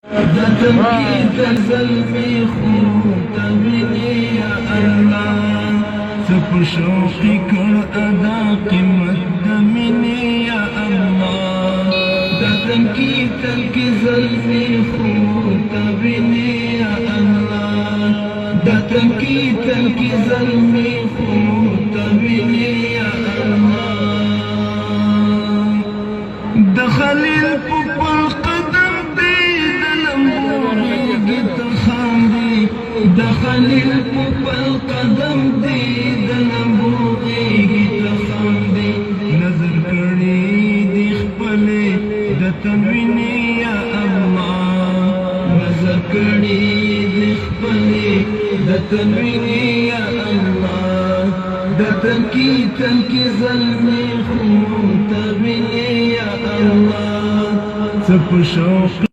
دتم کی تزلمی خوب تبینی یا اللہ سپ شوقی کر ادا قیمت دمینی یا اللہ دتم کی تلکی زلمی خوب تبینی یا اللہ دتم کی تلکی زلمی خوب تبینی یا اللہ دخلیل پپل قدم دخلیل پپل قدم دی دلمبوغی گی تخاندی نظر کری دی خپلی دتنوینی یا اللہ نظر کری دی خپلی دتنوینی یا اللہ دتن کی ظلمی خون تبینی یا اللہ سپ شوق